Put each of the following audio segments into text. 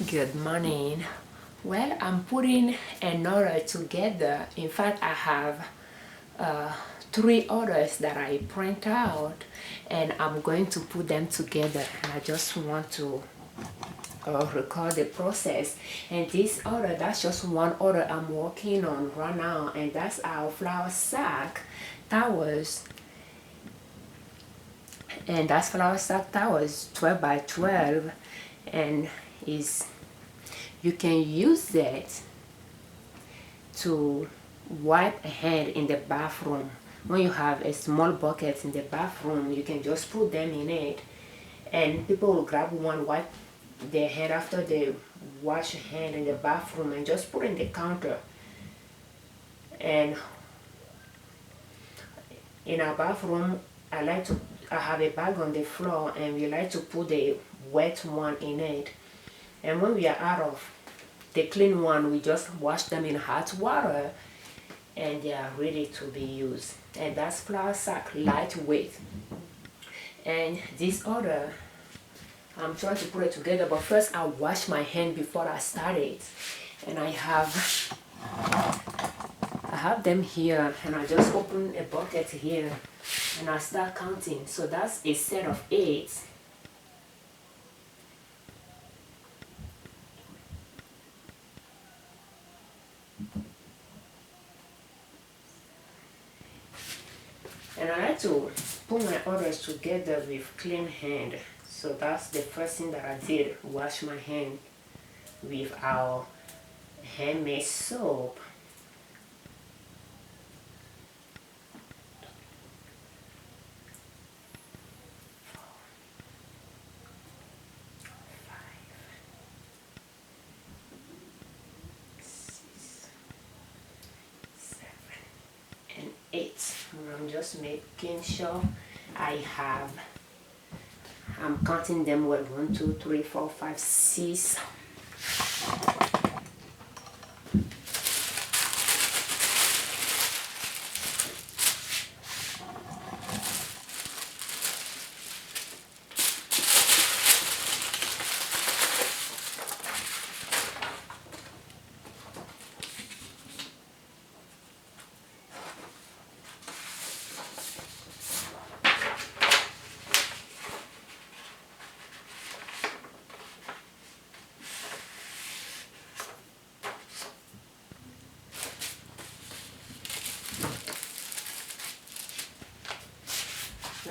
Good morning. Well, I'm putting an order together. In fact, I have three orders that I print out, and I'm going to put them together. And I just want to record the process. And this order, that's just one order I'm working on right now, and that's our flour sack towers. And that's flour sack towers 12 by 12, and is you can use it to wipe a hand in the bathroom. When you have a small bucket in the bathroom, you can just put them in it, and people will grab one, wipe their hand after they wash a hand in the bathroom, and just put it in the counter. And in our bathroom, I have a bag on the floor, and we like to put the wet one in it. And when we are out of the clean one, we just wash them in hot water, and they are ready to be used. And that's flour sack, lightweight. And this order, I'm trying to put it together, but first I wash my hand before I start it. And I have them here, and I just open a bucket here, and I start counting. So that's a set of 8. And I like to put my orders together with clean hand. So that's the first thing that I did, wash my hand with our handmade soap. And 8. I'm just making sure I'm counting them well. 1, 2, 3, 4, 5, 6.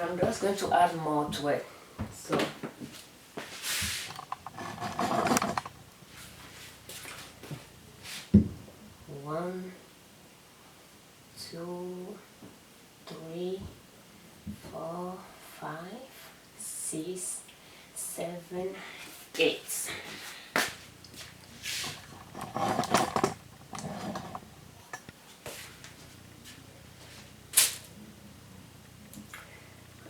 I'm just going to add more to it. So 1, 2, 3, 4, 5, 6, 7, 8.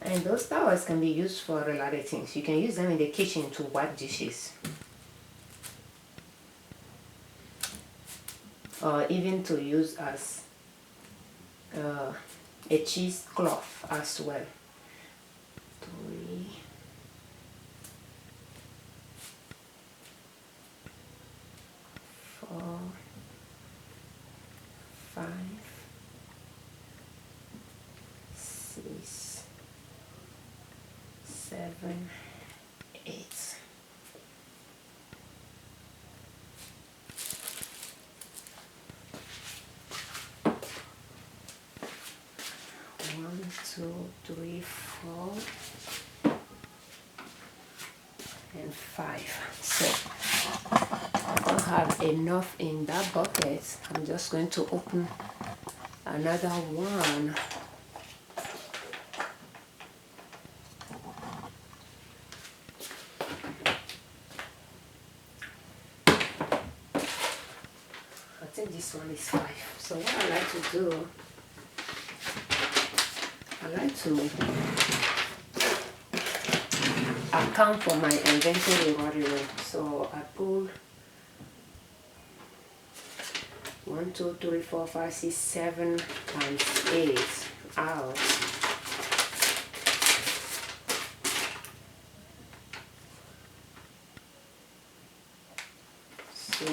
And those towels can be used for a lot of things. You can use them in the kitchen to wipe dishes, or even to use as a cheesecloth as well. 3, 4, 5, 6, 7, 8. One, 2, 3, 4, and 5. So I don't have enough in that bucket. I'm just going to open another one. I think this one is 5. So what I like to do, I like to account for my inventory right away. So I pull 1, 2, 3, 4, 5, 6, 7 times 8 out. to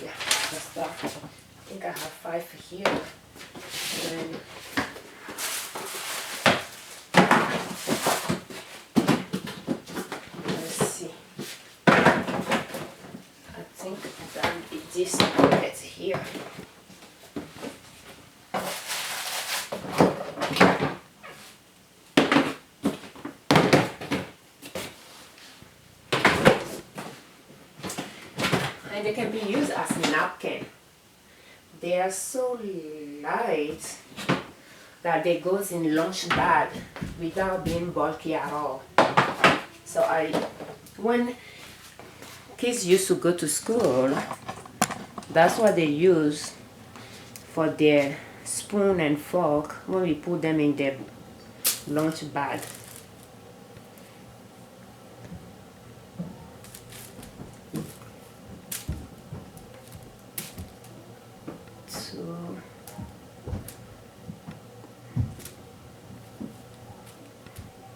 yeah, that's that. I think I have 5 here. And let's see. I think that it is pocket here. And they can be used as a napkin. They are so light that they goes in lunch bag without being bulky at all. So when kids used to go to school, that's what they use for their spoon and fork when we put them in their lunch bag. Two,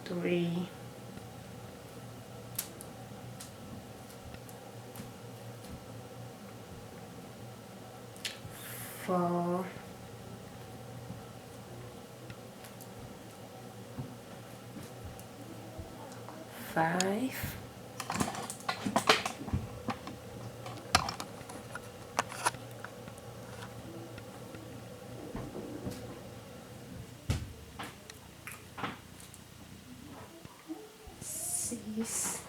3, 4, 5, 6,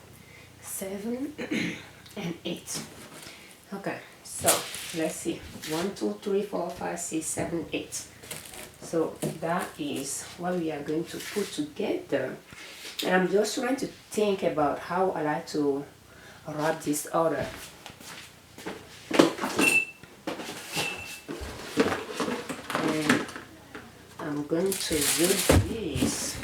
7, and 8. Okay, so let's see. 1, 2, 3, 4, 5, 6, 7, 8. So that is what we are going to put together. And I'm just trying to think about how I like to wrap this order. And I'm going to use this.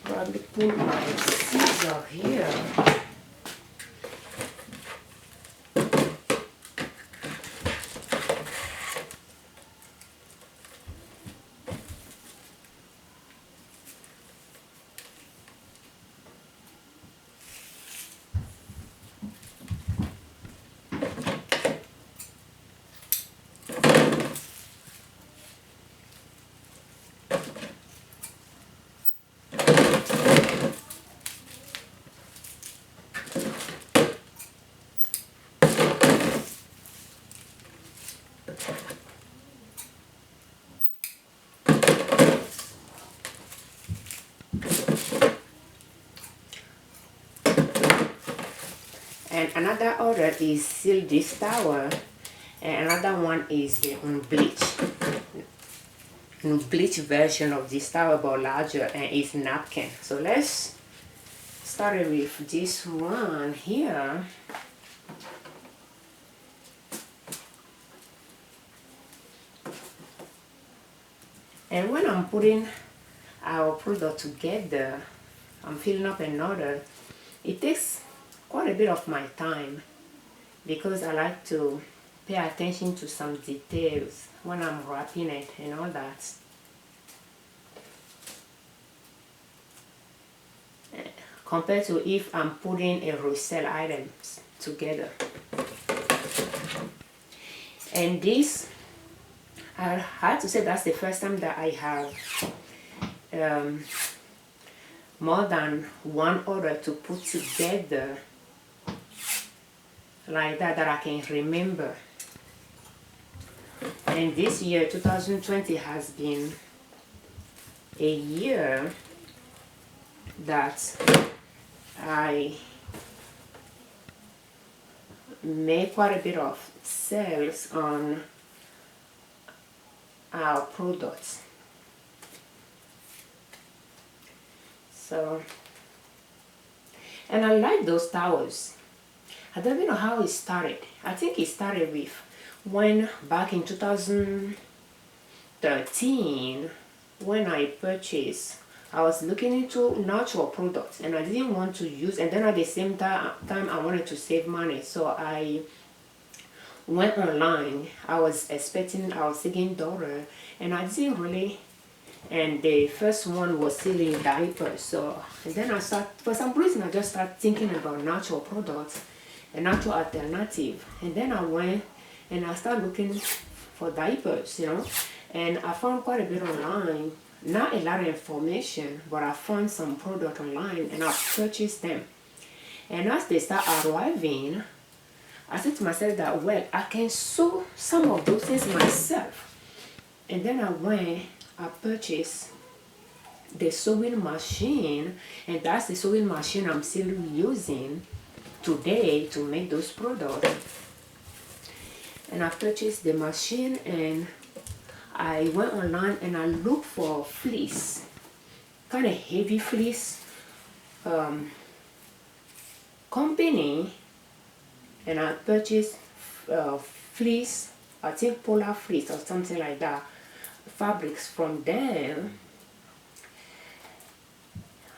Probably put my scissors here. And another order is still this towel, and another one is the bleach version of this towel, but larger, and it's napkin. So let's start with this one here. And when I'm putting our product together, I'm filling up an order, it takes quite a bit of my time because I like to pay attention to some details when I'm wrapping it and all that. Compared to if I'm putting a resale items together. And this, I had to say that's the first time that I have more than one order to put together like that I can remember. And this year 2020 has been a year that I made quite a bit of sales on our products. So, and I like those towels. I don't even know how it started. I think it started with when back in 2010 13, when I purchased, I was looking into natural products and I didn't want to use, and then at the same time I wanted to save money, so I went online. I was taking daughter, and I didn't really, and the first one was selling diapers. So and then for some reason I just started thinking about natural products, a natural alternative, and then I went and I started looking for diapers, and I found quite a bit online. Not a lot of information, but I found some product online and I purchased them. And as they start arriving, I said to myself that, well, I can sew some of those things myself. And then I purchased the sewing machine, and that's the sewing machine I'm still using today to make those products. And I purchased the machine, and I went online and I looked for fleece, kind of heavy fleece company, and I purchased fleece, I think polar fleece or something like that, fabrics from them,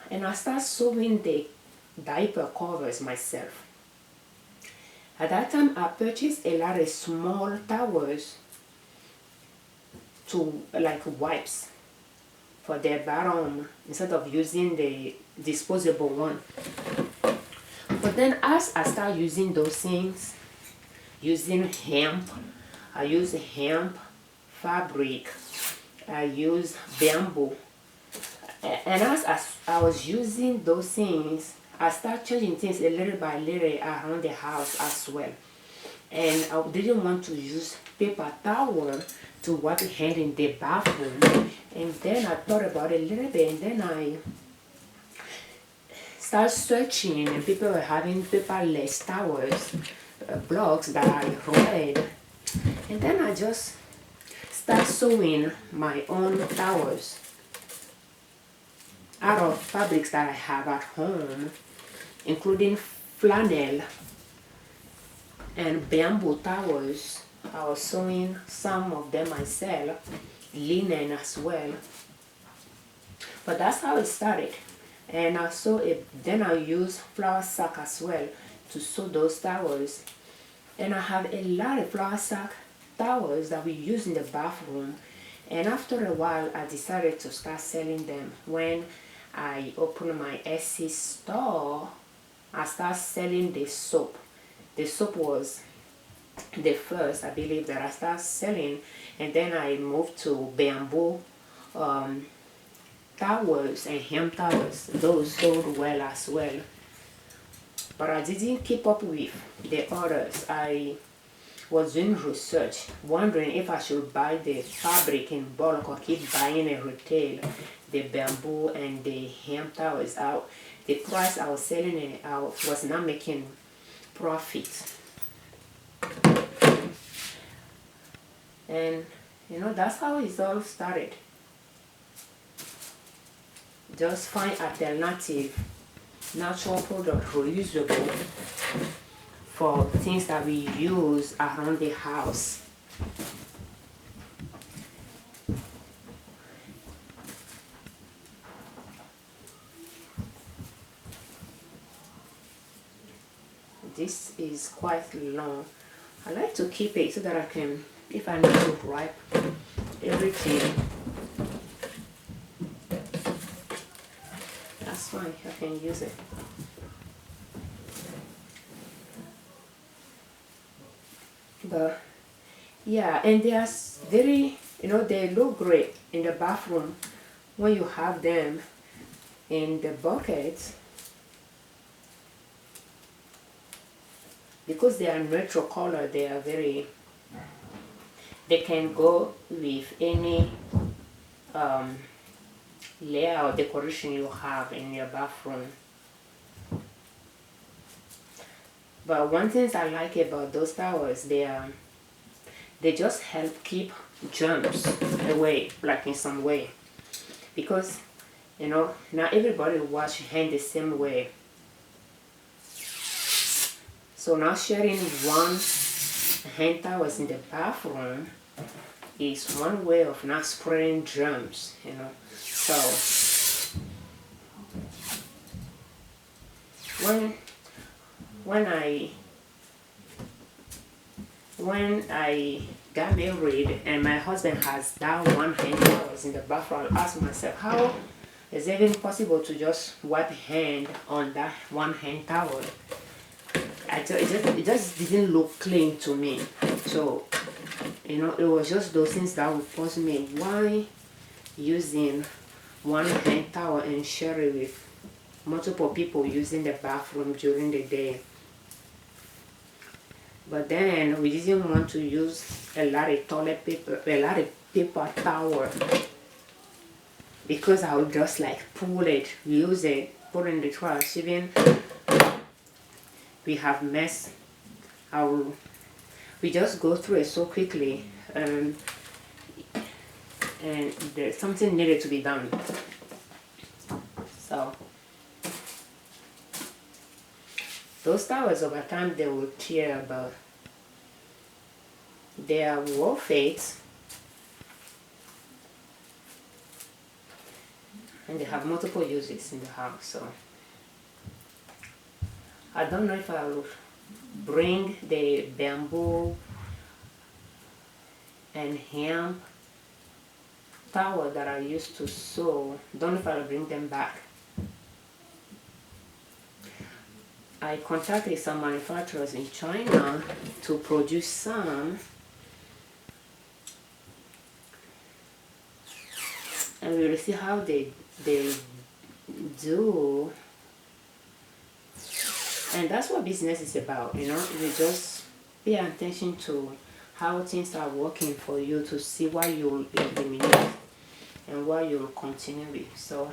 and I started sewing the diaper covers myself. At that time I purchased a lot of small towels to like wipes for their bathroom instead of using the disposable one. But then as I start using those things, using hemp, I use hemp fabric, I use bamboo, and as I was using those things, I started changing things a little by little around the house as well. And I didn't want to use paper towel to wipe your hand in the bathroom. And then I thought about it a little bit, and then I started searching, and people were having paperless towels, blogs that I read. And then I just started sewing my own towels out of fabrics that I have at home, including flannel and bamboo towels. I was sewing some of them myself, linen as well. But that's how it started. And I sew it, then I use flour sack as well to sew those towels. And I have a lot of flour sack towels that we use in the bathroom. And after a while, I decided to start selling them. When I opened my Etsy store, I started selling the soap. The soap was the first, I believe, that I started selling, and then I moved to bamboo towels and hemp towels. Those sold well as well, but I didn't keep up with the orders. I was doing research, wondering if I should buy the fabric in bulk or keep buying in retail, the bamboo and the hemp towels. Out the price I was selling it out was not making profit. And that's how it all started. Just find alternative natural product, reusable, for things that we use around the house. This is quite long. I like to keep it so that I can, if I need to wipe everything, that's fine, I can use it. But yeah, and they are very, they look great in the bathroom when you have them in the buckets, because they are neutral color. They are very, they can go with any layer or decoration you have in your bathroom. But one thing I like about those towels, they just help keep germs away, like in some way, because not everybody wash hand the same way. So now sharing one hand towels in the bathroom is one way of not spreading germs, So when I got married and my husband has that one hand towels in the bathroom, I asked myself, how is it even possible to just wipe hand on that one hand towel? It just didn't look clean to me. So, it was just those things that would puzzle me. Why using one hand towel and share it with multiple people using the bathroom during the day? But then we didn't want to use a lot of toilet paper, a lot of paper towel, because I would just like pull it, use it, put it in the trash. Even we have mess, we just go through it so quickly, and there's something needed to be done. So those towels over time they will tear, but they are worth it, and they have multiple uses in the house. So I don't know if I will bring the bamboo and hemp towel that I used to sew. Don't know if I'll bring them back. I contacted some manufacturers in China to produce some, and we will see how they do. And that's what business is about, You just pay attention to how things are working for you to see why you'll eliminate and why you'll continue with. So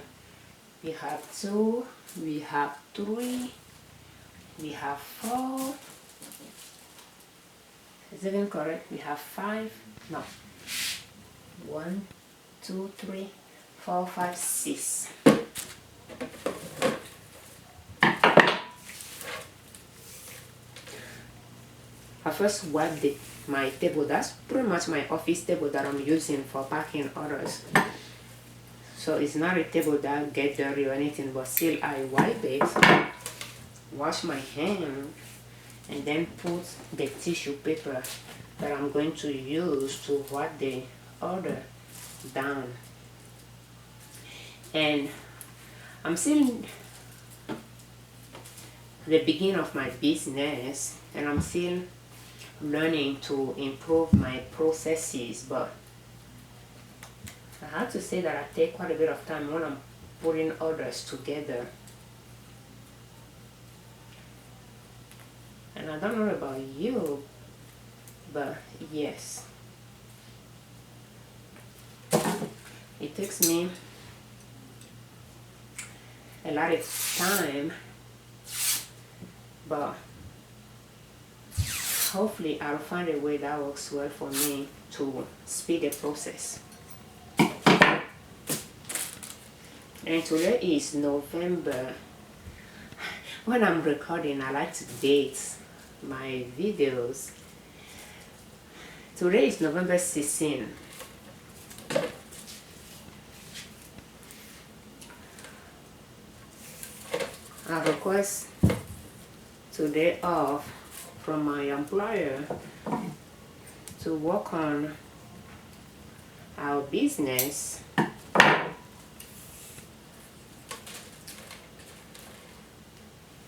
we have 2, we have 3, we have 4. Is it even correct? We have 5. No. 1, 2, 3, 4, 5, 6. I first wiped my table. That's pretty much my office table that I'm using for packing orders. So it's not a table that gets dirty or anything, but still I wipe it, wash my hand, and then put the tissue paper that I'm going to use to wipe the order down. And I'm still the beginning of my business, and I'm still learning to improve my processes, but I have to say that I take quite a bit of time when I'm putting orders together. And I don't know about you, but yes, it takes me a lot of time, but hopefully I'll find a way that works well for me to speed the process. And today is November. When I'm recording, I like to date my videos. Today is November 16. I request today off from my employer to work on our business,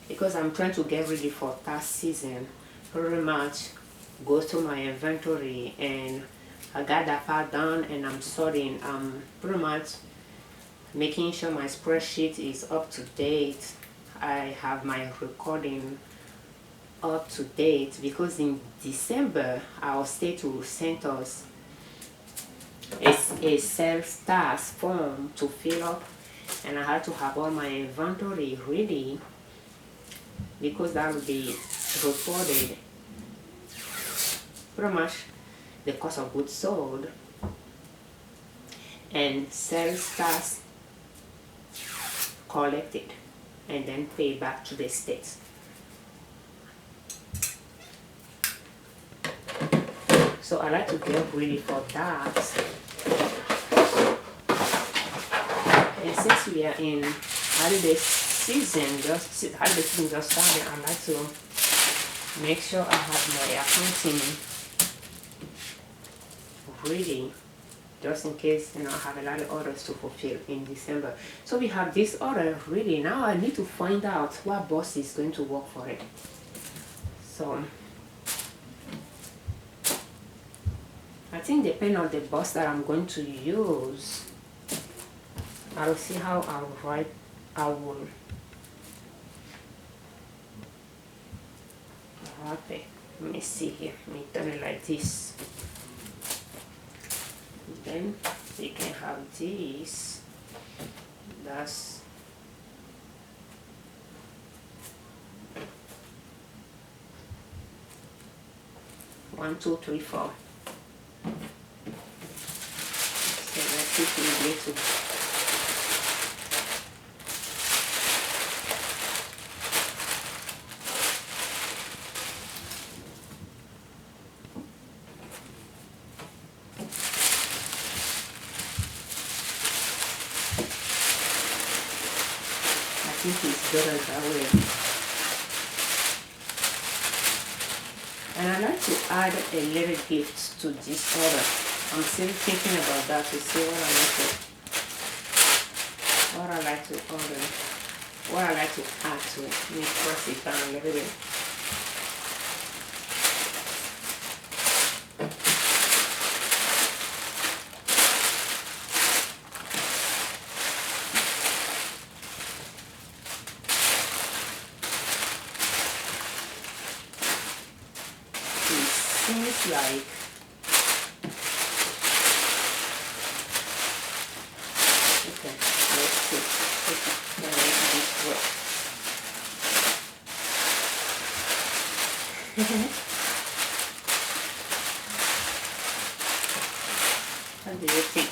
because I'm trying to get ready for tax season. Pretty much go through my inventory, and I got that part done, and I'm sorting. I'm pretty much making sure my spreadsheet is up to date. I have my recording up to date, because in December our state will send us a sales tax form to fill up, and I had to have all my inventory ready, because that will be reported, pretty much the cost of goods sold and sales tax collected and then paid back to the states. So I like to get ready for that. And since we are in holiday season, holiday season just started, I like to make sure I have my accounting ready, just in case, you know, I have a lot of orders to fulfill in December. So we have this order ready. Now I need to find out what boss is going to work for it. So I think depending on the boss that I'm going to use, I will see how I will wrap it. Let me see here. Let me turn it like this. Then you can have this. That's 1, 2, 3, 4. So let's see if we'll be able to. I think it's better that way. And I like to add a little gift to this order. I'm still thinking about that to see what I like to order, what I like to add to it. Let me press it down a little bit. Seems like okay, let's see. Let's make this work. What do you think?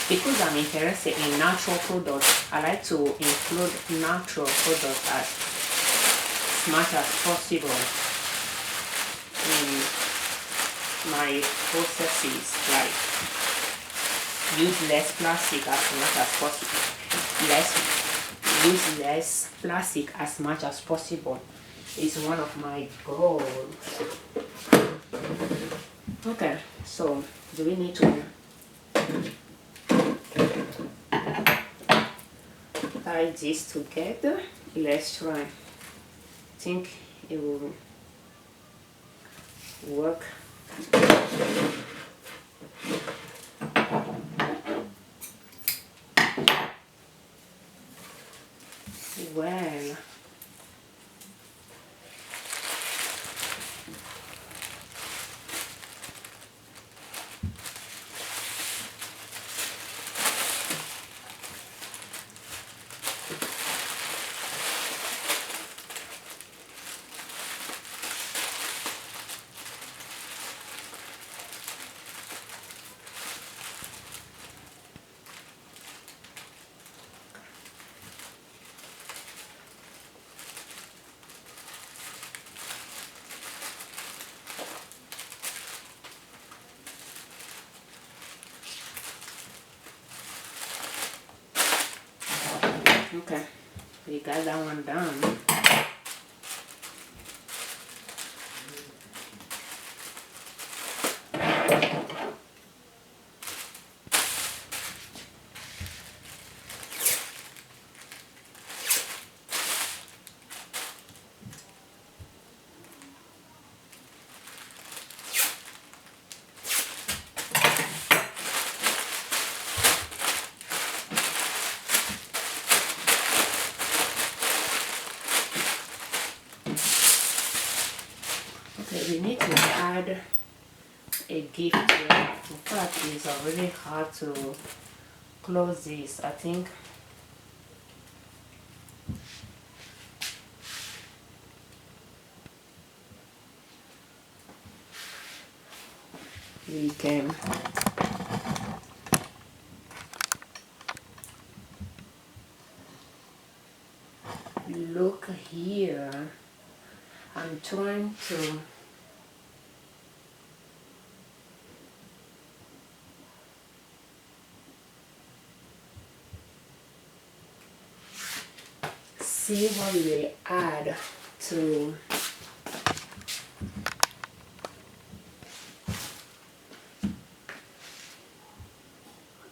Because I'm interested in natural products, I like to include natural products as much as possible in my processes, like use less plastic as much as possible. Use less plastic as much as possible is one of my goals. Okay, so do we need to tie this together? Let's try. I think it will work. Well, okay, we got that one done. We need to add a gift here. In fact, it's already hard to close this. I think we can look here. I'm trying to see what we will add to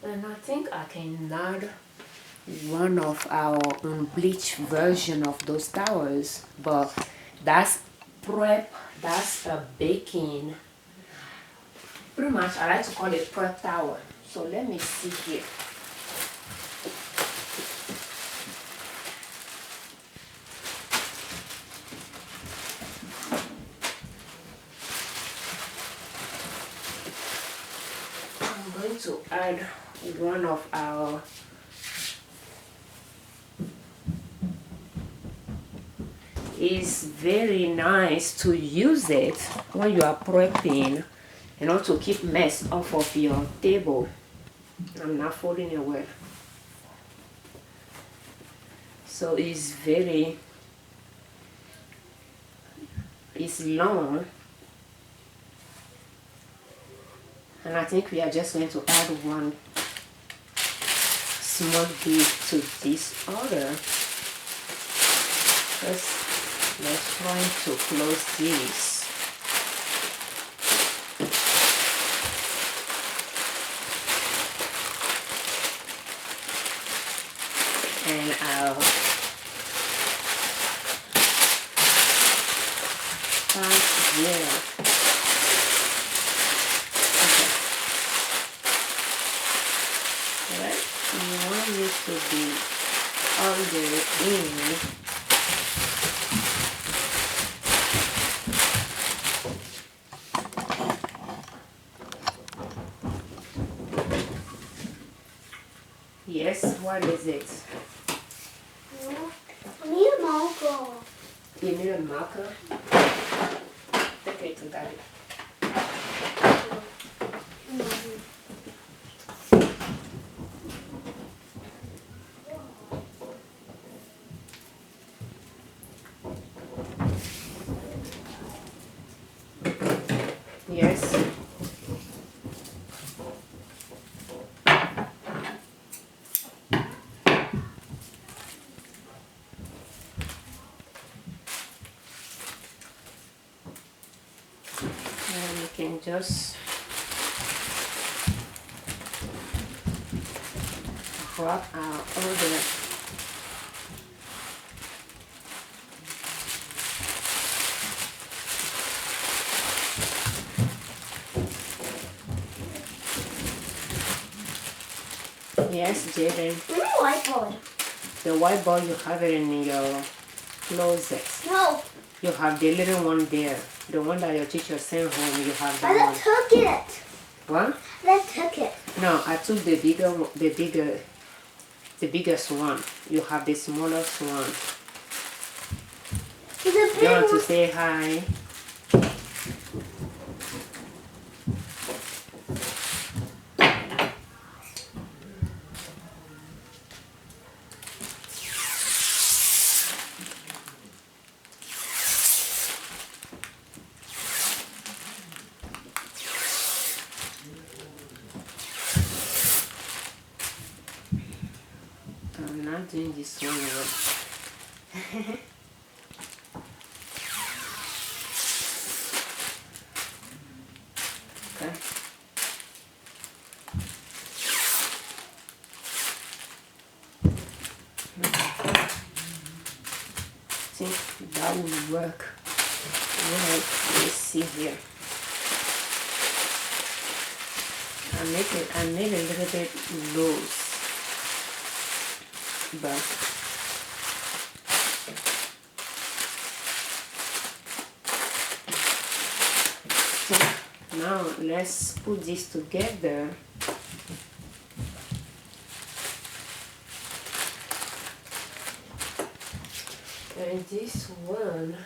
and I think I can add one of our unbleached version of those towels, but that's prep, that's a baking. Pretty much I like to call it prep towel. So let me see here. I'm going to add one of our it's very nice to use it when you are prepping and also keep mess off of your table. I'm not folding away. So it's long, and I think we are just going to add one small bit to this order. Let's try to close this. And I'll start there. Okay. Alright, you want it to be all the way in. Yes, what is it? I need a marker. You need a marker? Take it to Daddy. Yes. And we can just wrap our order. Yes, Jaden. Where's the whiteboard? The whiteboard, you have it in your closet. No. You have the little one there. The one that your teacher sent home, you have that I one. took it. What? I took it. No, I took the biggest one. You have the smallest one. It's a big You want to one. say hi? I'm not doing this one well. Okay. I think that will work. Right, let's see here. I made a little bit loose, but so now let's put this together. And this one,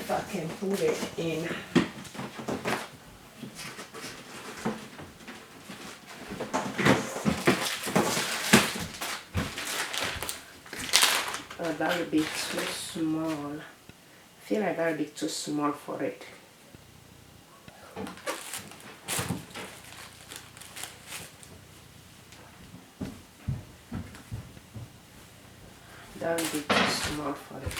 if I can put it in. That would be too small. I feel like that would be too small for it. That would be too small for it.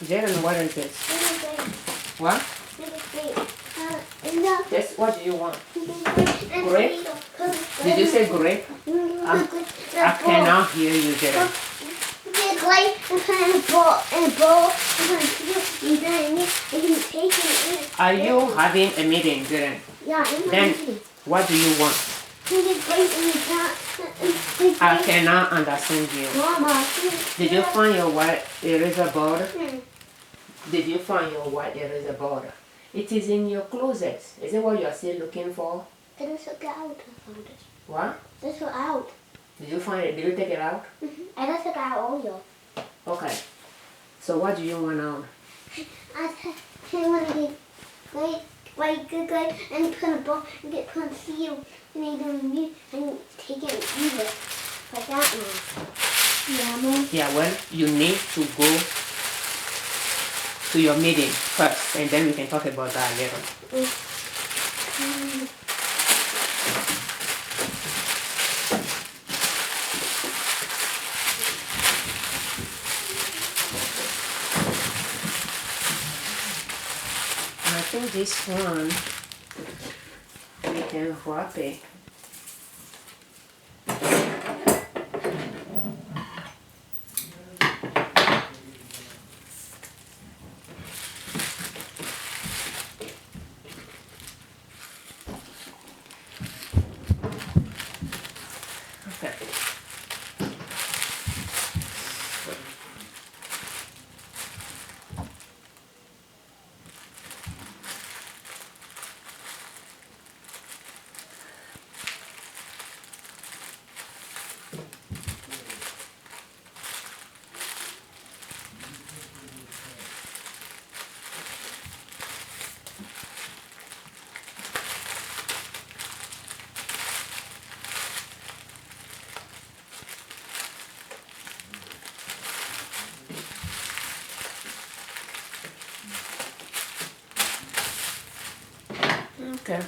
Jaden, what is this? What? Yes, what do you want? Grape? Did you say grape? I cannot hear you, Jaden. Are you having a meeting, Jaden? Yeah, Then, what do you want? I cannot understand you. Mama. Did you find your white eraser board? Did you find your white eraser board? It is in your closet. Is it what you are still looking for? I just took it out. What? Just took it out. Did you find it? Did you take it out? I just took it out all. Okay. So what do you want now? I want to get good and put a ball and get put a seal and then and take it and use it like that now. Yeah, Mom. Yeah, well, you need to go to your meeting first, and then we can talk about that later. I think this one, we can wrap it. Okay. Okay.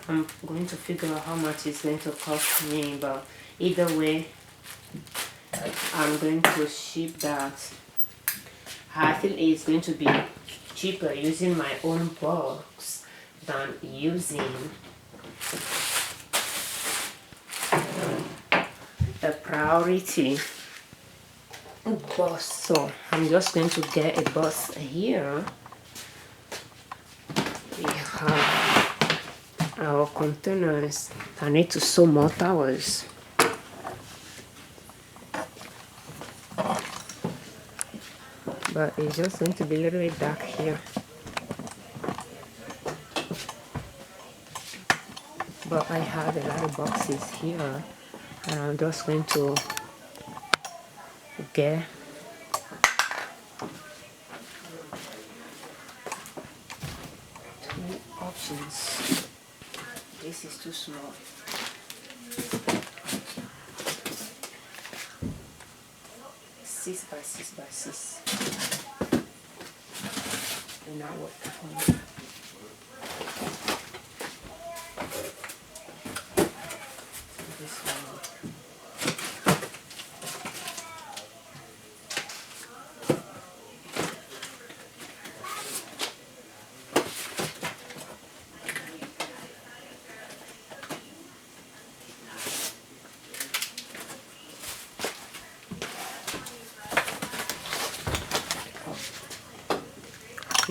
I'm going to figure out how much it's going to cost me, but either way, I'm going to ship that. I feel it's going to be cheaper using my own box than using a priority bus. So I'm just going to get a bus here. We have our containers. I need to sew more towels. But it's just going to be a little bit dark here. But I have a lot of boxes here, and I'm just going to get two options. This is too small. Six by 6 by 6. And now what? This one.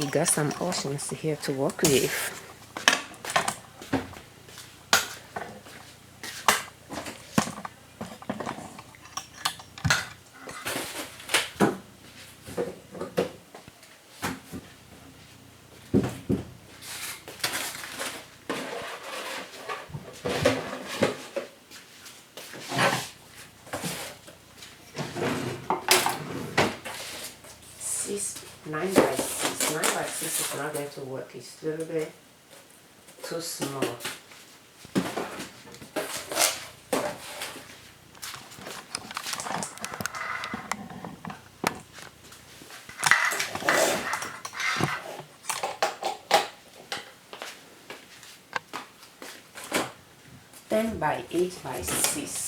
we got some options here to work with. Nine by 6 is not going to work. It's a little bit too small. Ten by 8 by 6.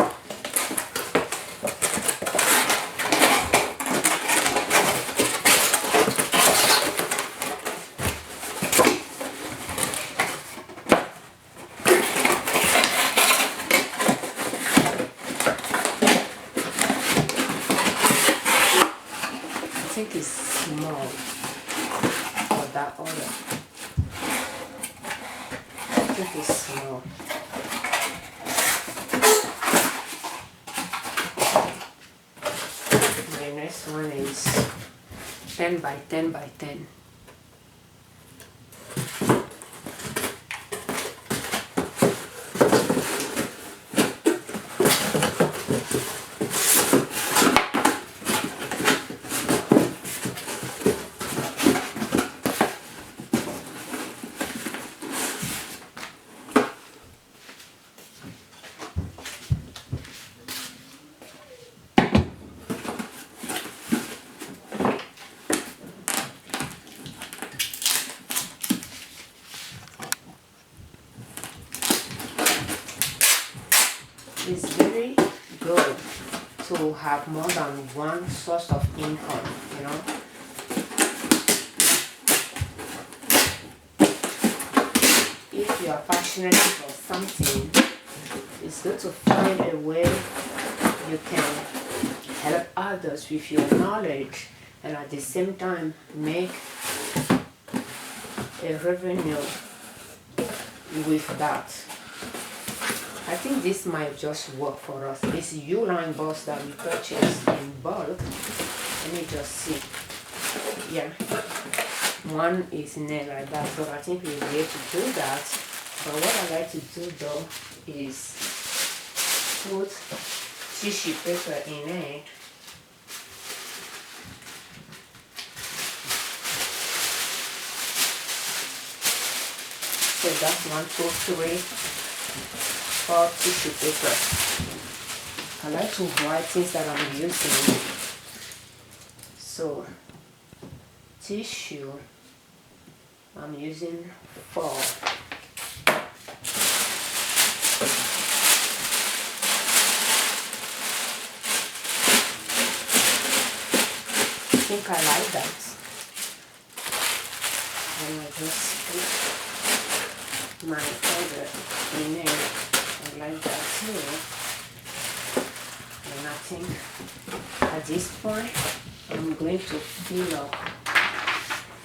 I think it's small for that order. I think it's small. My next one is 10 by 10 by 10. It's very good to have more than one source of income, you know. If you are passionate about something, it's good to find a way you can help others with your knowledge and at the same time make a revenue with that. I think this might just work for us. This U-line box that we purchased in bulk. Let me just see. Yeah, one is nailed like that, so I think we'll be able to do that. But what I like to do though is put tissue paper in it. So that's 1, 2, 3. For tissue paper. I like to write things that I'm using. So tissue, I'm using 4. I think I like that. And I just put my order in there. I like that too. And I think at this point I'm going to fill up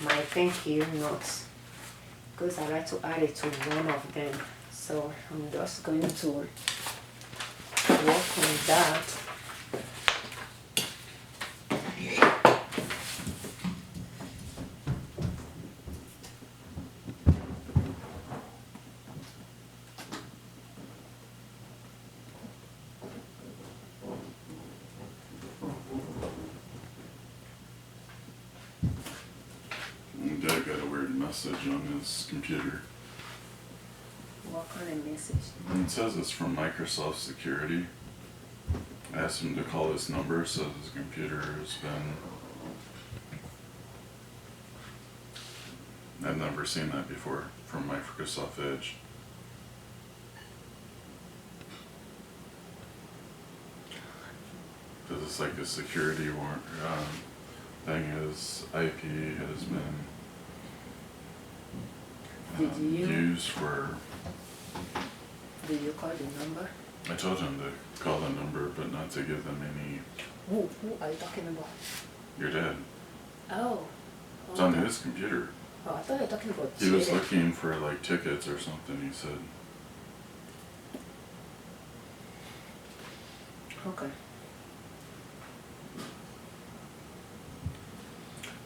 my thank you notes because I like to add it to one of them. So I'm just going to work on that. Dad got a weird message on his computer. What kind of message? It says it's from Microsoft Security. I asked him to call this number, says his computer has been... I've never seen that before from Microsoft Edge. Because it's like a security thing. His IP has been used for... Did you call the number? I told him to call the number, but not to give them any... Who are you talking about? Your dad. Oh. It's on his computer. Oh, I thought you were talking about He was cheating. looking for like tickets or something, he said. Okay.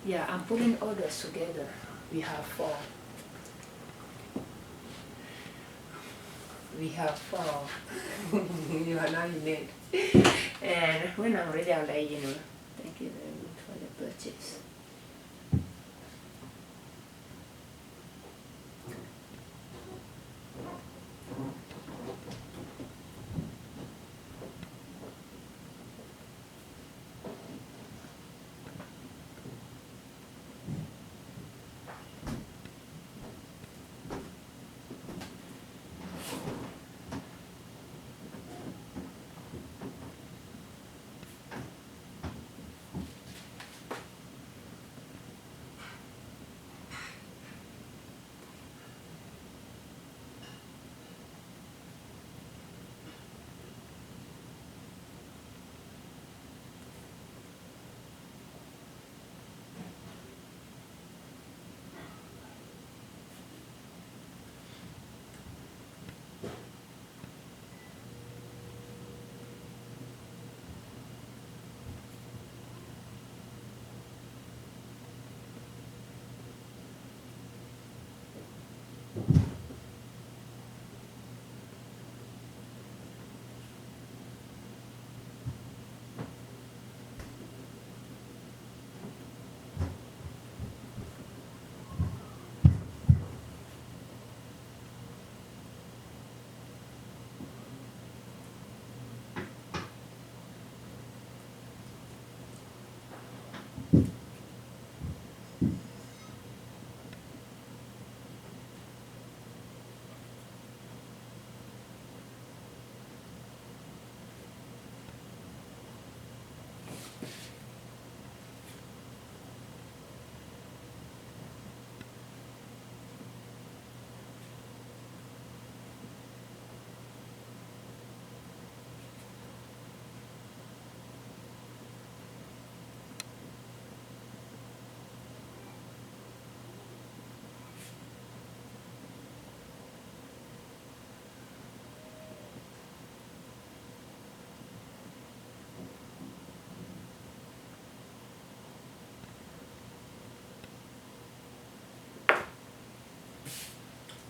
Yeah, I'm putting orders together. We have 4. We have 4. You are not in it. And when I'm ready, I'll let you know. Thank you very much for the purchase.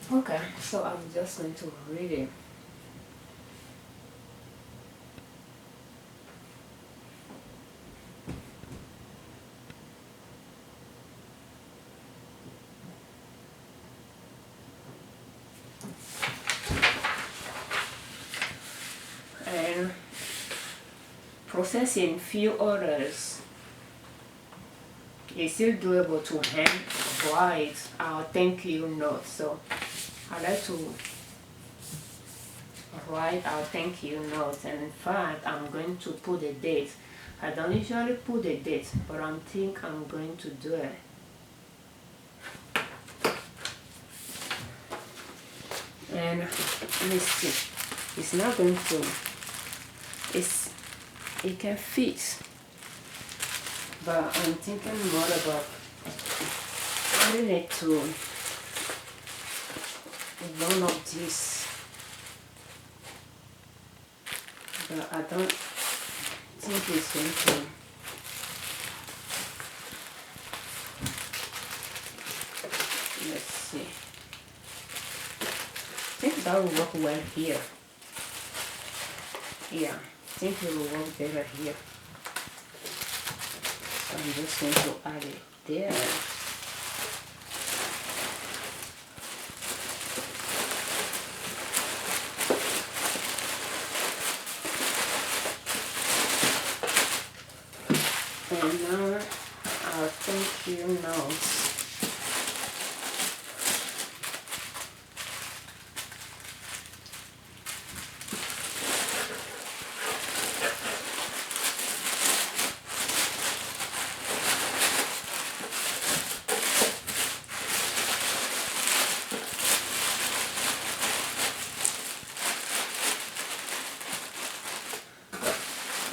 Okay, so I'm just going to read it. And processing few orders is still doable to hand write our thank you note. So I like to write our thank you notes, and in fact I'm going to put a date. I don't usually put a date, but I think I'm going to do it. And let's see, it's not going to, it can fit, but I'm thinking more about adding it to one of these, but I don't think it's going to. Let's see. I think that will work well here. Yeah, I think it will work better here. So I'm just going to add it there. And now our thank you notes.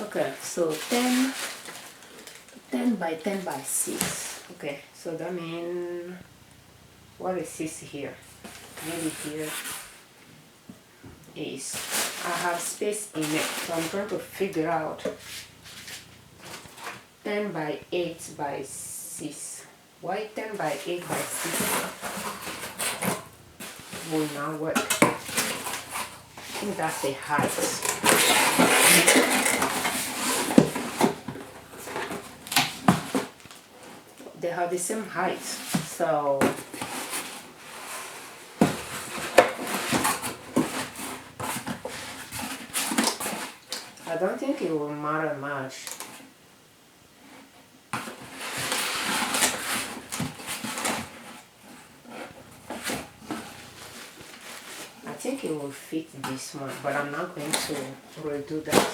Okay, so 10 by 10 by 6. Okay, so that means what is this here? Maybe here is, I have space in it, so I'm trying to figure out 10 by 8 by 6. Why 10 by 8 by 6 will not work? I think that's the height. They have the same height, so I don't think it will matter much. I think it will fit this one, but I'm not going to redo that.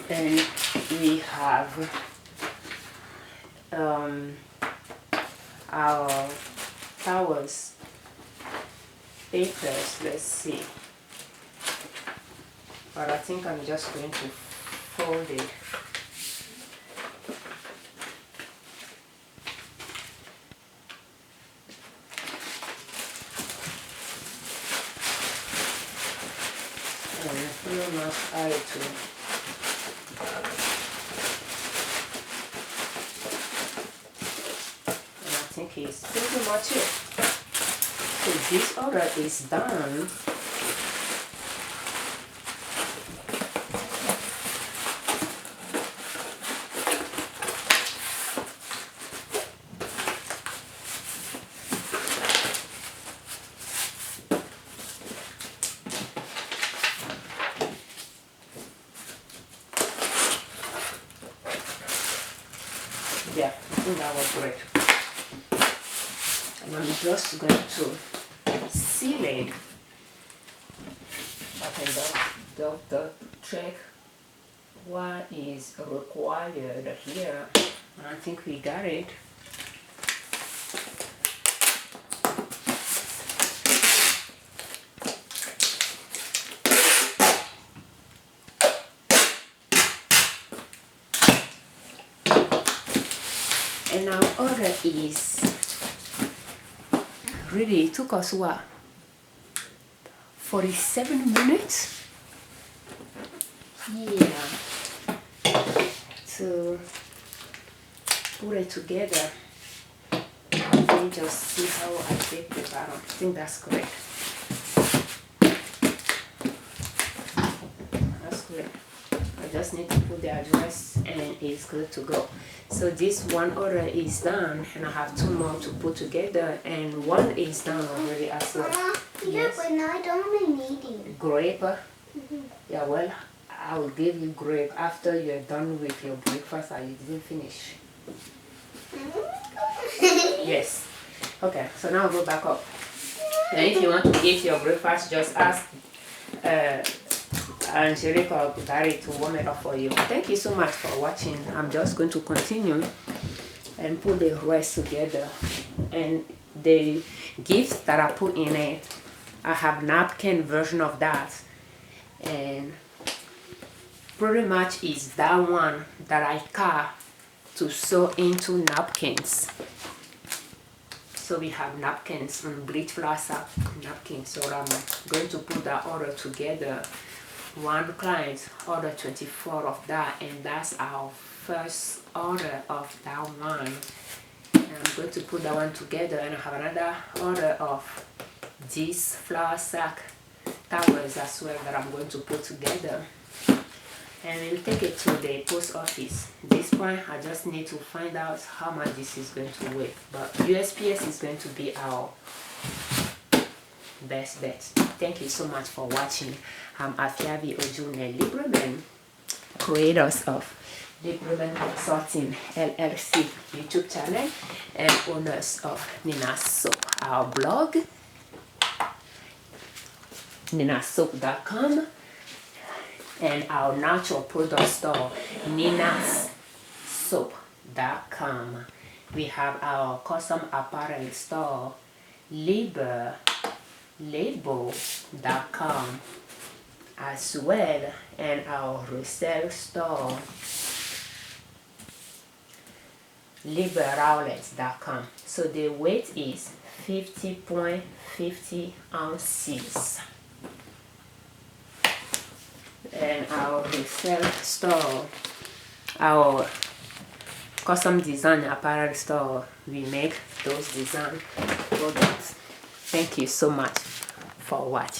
And we have our towels, papers, let's see. But I think I'm just going to fold it. And pretty much add it to I think it's pretty much it. So this order is done. Yeah, I think that was great. And I'm just going to seal it. I can double check what is required here. I think we got it. And our order is really, it took us what, 47 minutes? Yeah, to put it together. Let me just see how I take the bottom. I think that's correct. That's good. I just need to put the address and it's good to go. So this one order is done, and I have 2 more to put together, and 1 is done already as well. Mama, yes. But I don't need you. Grape? Yeah, well, I will give you grape after you're done with your breakfast and you didn't finish. Yes. Okay, so now go back up. And if you want to eat your breakfast, just ask Angelica or Barry to warm it up for you. Thank you so much for watching. I'm just going to continue and put the rest together. And the gifts that I put in it, I have napkin version of that. And pretty much is that one that I cut to sew into napkins. So we have napkins and bleach flour sack napkins. So I'm going to put that order together. One client ordered 24 of that, and that's our first order of that one. And I'm going to put that one together, and I have another order of these flour sack towels as well that I'm going to put together. And we'll take it to the post office. This point, I just need to find out how much this is going to weigh. But USPS is going to be our best bet. Thank you so much for watching. I'm Afiavi Ojune Libreman, creators of Libreman Consulting L.L.C YouTube channel and owners of Nina's Soap. Our blog, ninassoap.com, and our natural product store, ninassoap.com. We have our custom apparel store, label.com, as well, and our resale store, liberoutlets.com. So the weight is 50.50 ounces. And our resale store, our custom design apparel store, we make those design products. Thank you so much for watching.